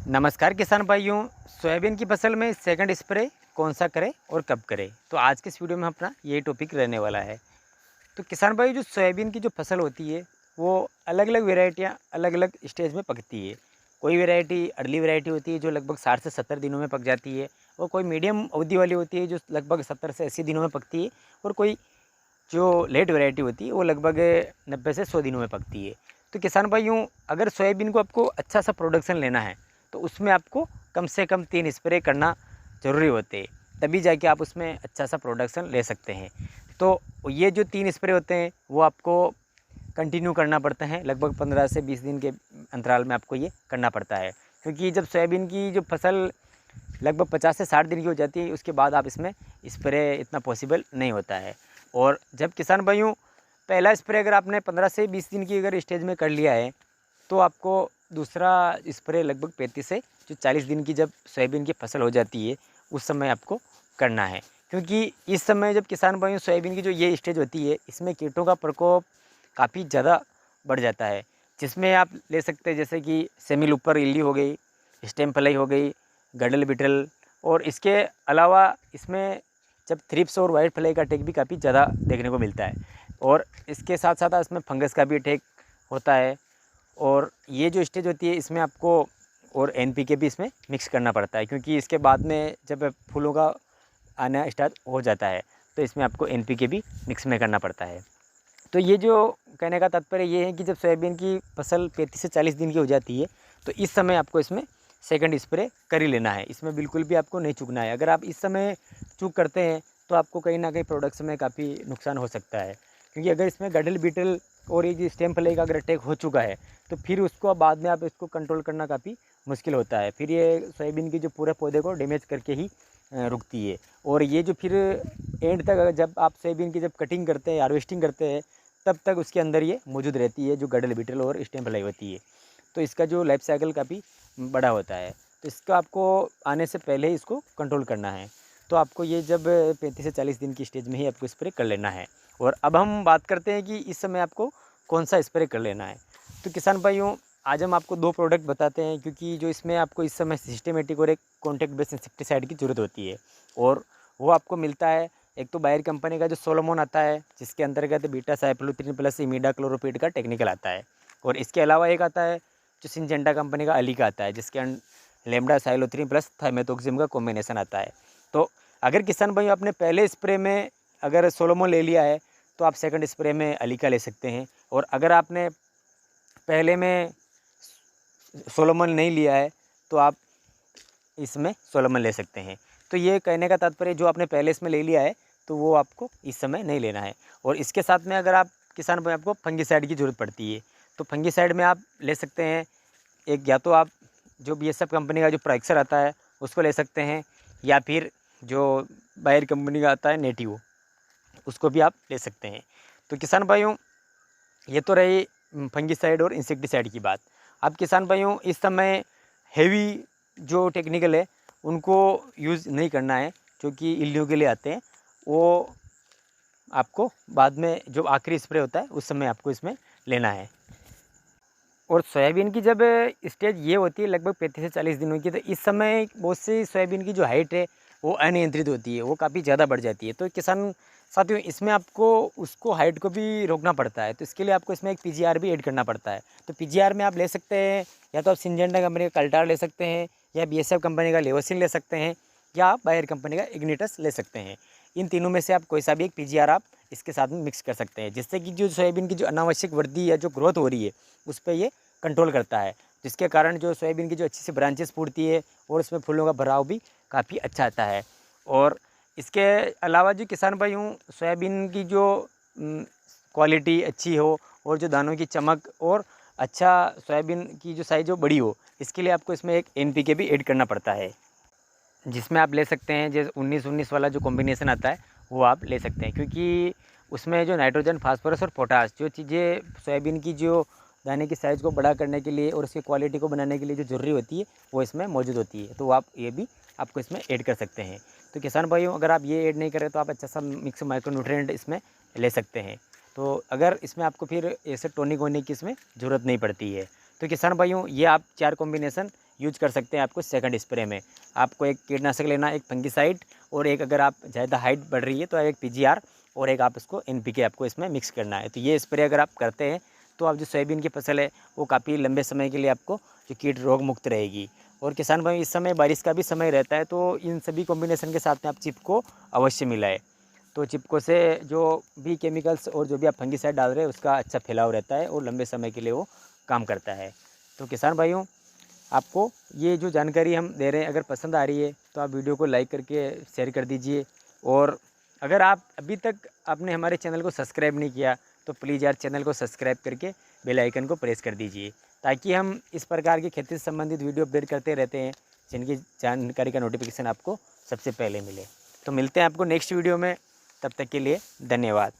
नमस्कार किसान भाइयों। सोयाबीन की फसल में सेकंड स्प्रे कौन सा करें और कब करें, तो आज के इस वीडियो में अपना यही टॉपिक रहने वाला है। तो किसान भाई, जो सोयाबीन की जो फसल होती है वो अलग अलग वेराइटियाँ अलग अलग स्टेज में पकती है। कोई वैरायटी अर्ली वैरायटी होती है जो लगभग 60 से 70 दिनों में पक जाती है, और कोई मीडियम अवधि वाली होती है जो लगभग 70 से 80 दिनों में पकती है, और कोई जो लेट वैरायटी होती है वो लगभग 90 से 100 दिनों में पकती है। तो किसान भाइयों, अगर सोयाबीन को आपको अच्छा सा प्रोडक्शन लेना है तो उसमें आपको कम से कम 3 स्प्रे करना ज़रूरी होते हैं, तभी जाके आप उसमें अच्छा सा प्रोडक्शन ले सकते हैं। तो ये जो 3 स्प्रे होते हैं वो आपको कंटिन्यू करना पड़ता है, लगभग 15 से 20 दिन के अंतराल में आपको ये करना पड़ता है। क्योंकि जब सोयाबीन की जो फसल लगभग 50 से 60 दिन की हो जाती है, उसके बाद आप इसमें स्प्रे इतना पॉसिबल नहीं होता है। और जब किसान भाइयों पहला स्प्रे अगर आपने 15 से 20 दिन की अगर स्टेज में कर लिया है, तो आपको दूसरा स्प्रे लगभग 35 से जो 40 दिन की जब सोयाबीन की फसल हो जाती है उस समय आपको करना है। क्योंकि इस समय जब किसान भाइयों सोयाबीन की जो ये स्टेज होती है, इसमें कीटों का प्रकोप काफ़ी ज़्यादा बढ़ जाता है, जिसमें आप ले सकते हैं जैसे कि सेमी ऊपर इल्ली हो गई, स्टेम फ्लाई हो गई, गडल बिटल, और इसके अलावा इसमें जब थ्रिप्स और वाइट फ्लाई का अटैक भी काफ़ी ज़्यादा देखने को मिलता है। और इसके साथ साथ इसमें फंगस का भी अटैक होता है। और ये जो स्टेज होती है इसमें आपको और एनपीके भी इसमें मिक्स करना पड़ता है, क्योंकि इसके बाद में जब फूलों का आना स्टार्ट हो जाता है तो इसमें आपको एनपीके भी मिक्स में करना पड़ता है। तो ये जो कहने का तात्पर्य ये है कि जब सोयाबीन की फसल 35 से 40 दिन की हो जाती है तो इस समय आपको इसमें सेकंड स्प्रे कर ही लेना है, इसमें बिल्कुल भी आपको नहीं चूकना है। अगर आप इस समय चूक करते हैं तो आपको कहीं ना कहीं प्रोडक्ट्स में काफ़ी नुकसान हो सकता है। क्योंकि अगर इसमें गडल बीटल और ये स्टेम फ्लाई का अगर अटैक हो चुका है तो फिर उसको बाद में आप इसको कंट्रोल करना काफ़ी मुश्किल होता है। फिर ये सोयाबीन की जो पूरे पौधे को डैमेज करके ही रुकती है। और ये जो फिर एंड तक जब आप सोयाबीन की जब कटिंग करते हैं, हार्वेस्टिंग करते हैं, तब तक उसके अंदर ये मौजूद रहती है जो गडल बीटल और स्टेम फ्लाई होती है। तो इसका जो लाइफ साइकिल काफ़ी बड़ा होता है, तो इसका आपको आने से पहले ही इसको कंट्रोल करना है। तो आपको ये जब 35 से 40 दिन की स्टेज में ही आपको स्प्रे कर लेना है। और अब हम बात करते हैं कि इस समय आपको कौन सा स्प्रे कर लेना है। तो किसान भाइयों, आज हम आपको 2 प्रोडक्ट बताते हैं, क्योंकि जो इसमें आपको इस समय सिस्टेमेटिक और एक कॉन्टैक्ट बेस्ड इंसेक्टिसाइड की ज़रूरत होती है। और वो आपको मिलता है, एक तो बायर कंपनी का जो सोलोमोन आता है जिसके अंतर्गत बीटा साइक्लोथ्रिन प्लस इमीडा क्लोरोपिड का टेक्निकल आता है। और इसके अलावा एक आता है जो सिंजेंटा कंपनी का अली का आता है, जिसके लेमडा साइलोथ्रिन प्लस थाइमेथोक्सिम का कॉम्बिनेशन आता है। तो अगर किसान भाई अपने पहले स्प्रे में अगर सोलोमोन ले लिया है तो आप सेकंड स्प्रे में अली का ले सकते हैं। और अगर आपने पहले में सोलोमोन नहीं लिया है तो आप इसमें सोलोमन ले सकते हैं। तो ये कहने का तात्पर्य, जो आपने पहले इसमें ले लिया है तो वो आपको इस समय नहीं लेना है। और इसके साथ में अगर आप किसान भाई आपको फंगीसाइड की ज़रूरत पड़ती है तो फंगीसाइड में आप ले सकते हैं एक, या तो आप जो बीएसएफ कंपनी का जो प्राइक्सर आता है उसको ले सकते हैं, या फिर जो बायर कंपनी का आता है नेटिव, उसको भी आप ले सकते हैं। तो किसान भाइयों, ये तो रही फंगीसाइड और इंसेक्टिसाइड की बात। अब किसान भाइयों, इस समय हेवी जो टेक्निकल है उनको यूज़ नहीं करना है, जो कि इल्लियों के लिए आते हैं। वो आपको बाद में जो आखिरी स्प्रे होता है उस समय आपको इसमें लेना है। और सोयाबीन की जब स्टेज ये होती है लगभग 35 से 40 दिनों की, तो इस समय बहुत सी सोयाबीन की जो हाइट है वो अनियंत्रित होती है, वो काफ़ी ज़्यादा बढ़ जाती है। तो किसान साथियों, इसमें आपको उसको हाइट को भी रोकना पड़ता है, तो इसके लिए आपको इसमें एक पीजीआर भी ऐड करना पड़ता है। तो पीजीआर में आप ले सकते हैं, या तो आप सिंजेंटा कंपनी का कल्टार ले सकते हैं, या बीएसएफ कंपनी का लेवोसिन ले सकते हैं, या आप बायर कंपनी का इग्निटस ले सकते हैं। इन तीनों में से आप कोई सा भी एक पीजीआर आप इसके साथ में मिक्स कर सकते हैं, जिससे कि जो सोयाबीन की जो अनावश्यक वृद्धि या जो ग्रोथ हो रही है उस पर ये कंट्रोल करता है, जिसके कारण जो सोयाबीन की जो अच्छी सी ब्रांचेस फूटती है और उसमें फूलों का भराव भी काफ़ी अच्छा आता है। और इसके अलावा जो किसान भाई हूँ, सोयाबीन की जो क्वालिटी अच्छी हो और जो दानों की चमक और अच्छा सोयाबीन की जो साइज़ हो बड़ी हो, इसके लिए आपको इसमें एक एनपीके भी ऐड करना पड़ता है, जिसमें आप ले सकते हैं जैसे 19-19 वाला जो कॉम्बिनेशन आता है वो आप ले सकते हैं। क्योंकि उसमें जो नाइट्रोजन, फास्फोरस और पोटास जो चीज़ें सोयाबीन की जो दाने की साइज़ को बड़ा करने के लिए और उसकी क्वालिटी को बनाने के लिए जो ज़रूरी होती है वो इसमें मौजूद होती है, तो आप ये भी आपको इसमें ऐड कर सकते हैं। तो किसान भाइयों, अगर आप ये ऐड नहीं करें तो आप अच्छा सा मिक्स माइक्रोन्यूट्रिएंट इसमें ले सकते हैं। तो अगर इसमें आपको फिर ऐसे टॉनिक वोनिक की इसमें ज़रूरत नहीं पड़ती है। तो किसान भाइयों, ये आप 4 कॉम्बिनेशन यूज कर सकते हैं आपको सेकंड स्प्रे में। आपको एक कीटनाशक लेना, एक फंगिसाइड, और एक अगर आप ज़्यादा हाइट बढ़ रही है तो एक पीजीआर, और एक आप इसको एनपीके आपको इसमें मिक्स करना है। तो ये स्प्रे अगर आप करते हैं तो आप जो सोयाबीन की फसल है वो काफ़ी लंबे समय के लिए आपको जो कीट रोग मुक्त रहेगी। और किसान भाई, इस समय बारिश का भी समय रहता है, तो इन सभी कॉम्बिनेशन के साथ में आप चिप को अवश्य मिलाएं। तो चिपको से जो भी केमिकल्स और जो भी आप फंगिसाइड डाल रहे हैं उसका अच्छा फैलाव रहता है और लंबे समय के लिए वो काम करता है। तो किसान भाइयों, आपको ये जो जानकारी हम दे रहे हैं अगर पसंद आ रही है तो आप वीडियो को लाइक करके शेयर कर दीजिए। और अगर आप अभी तक आपने हमारे चैनल को सब्सक्राइब नहीं किया तो प्लीज़ यार चैनल को सब्सक्राइब करके बेल आइकन को प्रेस कर दीजिए, ताकि हम इस प्रकार की खेती से संबंधित वीडियो अपडेट करते रहते हैं, जिनकी जानकारी का नोटिफिकेशन आपको सबसे पहले मिले। तो मिलते हैं आपको नेक्स्ट वीडियो में, तब तक के लिए धन्यवाद।